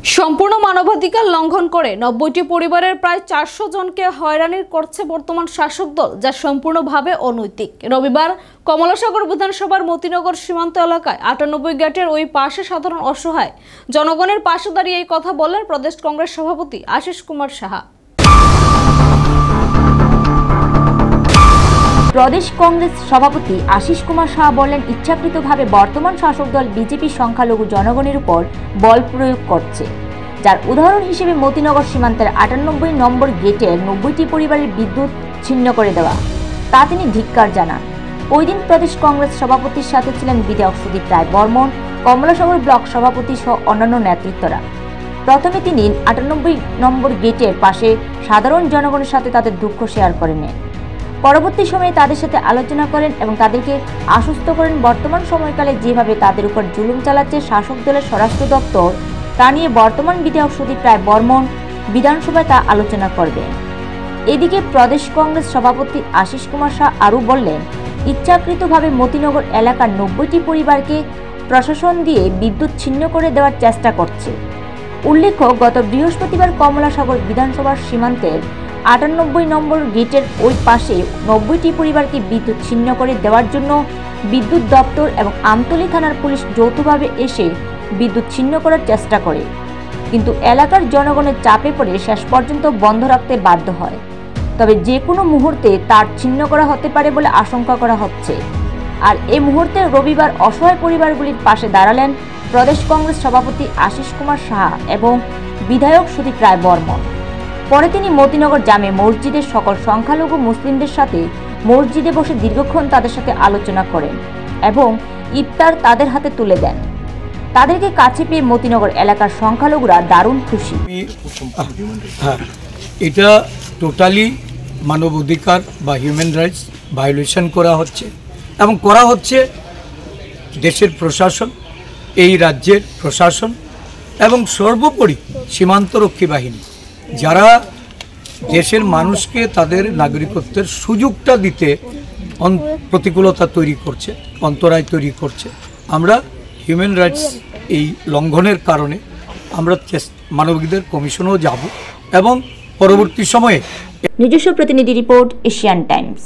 সম্পূর্ণ মানবাধিকার লঙ্ঘন করে ৯০টি পরিবারের প্রায় ৪০০ জনকে হয়রানি করছে বর্তমান শাসক দল, যা সম্পূর্ণভাবে অনৈতিক। রবিবার কমলাসাগর বিধানসভার মতিনগর সীমান্ত এলাকায় ৯৮ গেটের ওই পাশে সাধারণ অসহায় জনগণের পাশে দাঁড়িয়ে এই কথা বললেন প্রদেশ কংগ্রেস সভাপতি আশিস কুমার সাহা। প্রদেশ কংগ্রেস সভাপতি আশিস কুমার সাহা বললেন, ইচ্ছাকৃতভাবে বর্তমান শাসক দল বিজেপি সংখ্যালঘু জনগণের উপর বল প্রয়োগ করছে, যার উদাহরণ হিসেবে মতিনগর সীমান্তের ৯৮ নম্বর গেটের ৯০টি পরিবারের বিদ্যুৎ ছিন্ন করে দেওয়া। তা তিনি ধিক্কার জানান। ওই দিন প্রদেশ কংগ্রেস সভাপতির সাথে ছিলেন বিধায়ক সুদীপ রায় বর্মন, কমলাসাগর ব্লক সভাপতি সহ অন্যান্য নেতৃত্বরা। প্রথমে তিনি ৯৮ নম্বর গেটের পাশে সাধারণ জনগণের সাথে তাদের দুঃখ শেয়ার করে নেন। পরবর্তী সময়ে তাদের সাথে আলোচনা করেন এবং তাদেরকে আশ্বস্ত করেন বর্তমান সময়কালে যেভাবে তাদের উপর জুলুম চালাচ্ছে শাসক দলের স্বরাষ্ট্র দপ্তর, তা নিয়ে বর্তমান বিধায়ক সুদীপ রায় বর্মন বিধানসভায় তা আলোচনা করবেন। এদিকে প্রদেশ কংগ্রেস সভাপতি আশিস কুমার সাহা আরও বললেন, ইচ্ছাকৃতভাবে মতিনগর এলাকার ৯০টি পরিবারকে প্রশাসন দিয়ে বিদ্যুৎ ছিন্ন করে দেওয়ার চেষ্টা করছে। উল্লেখ্য, গত বৃহস্পতিবার কমলাসাগর বিধানসভার সীমান্তের ৯৮ নম্বর গেটের ওই পাশে ৯০টি পরিবারকে বিদ্যুৎ ছিন্ন করে দেওয়ার জন্য বিদ্যুৎ দপ্তর এবং আমতলী থানার পুলিশ যৌথভাবে এসে বিদ্যুৎ ছিন্ন করার চেষ্টা করে, কিন্তু এলাকার জনগণের চাপে পড়ে শেষ পর্যন্ত বন্ধ রাখতে বাধ্য হয়। তবে যে কোনো মুহূর্তে তার ছিন্ন করা হতে পারে বলে আশঙ্কা করা হচ্ছে। আর এই মুহূর্তে রবিবার অসহায় পরিবারগুলির পাশে দাঁড়ালেন প্রদেশ কংগ্রেস সভাপতি আশিস কুমার সাহা এবং বিধায়ক সুদীপ রায় বর্মন। পরে তিনি মতিনগর জামে মসজিদের সকল সংখ্যালঘু মুসলিমদের সাথে মসজিদে বসে দীর্ঘক্ষণ তাদের সাথে আলোচনা করেন এবং ইফতার তাদের হাতে তুলে দেন। তাদেরকে কাছে পেয়ে মতিনগর এলাকার সংখ্যালঘুরা দারুণ খুশি। এটা টোটালি মানবাধিকার বা হিউম্যান রাইটস ভায়োলেশন করা হচ্ছে এবং করা হচ্ছে দেশের প্রশাসন, এই রাজ্যের প্রশাসন এবং সর্বোপরি সীমান্তরক্ষী বাহিনী, যারা দেশের মানুষকে তাদের নাগরিকত্বের সুযোগটা দিতে প্রতিকূলতা তৈরি করছে, অন্তরায় তৈরি করছে। আমরা হিউম্যান রাইটস এই লঙ্ঘনের কারণে আমরা মানবাধিকার কমিশনেও যাব এবং পরবর্তী সময়ে। নিজস্ব প্রতিনিধি রিপোর্ট, এশিয়ান টাইমস।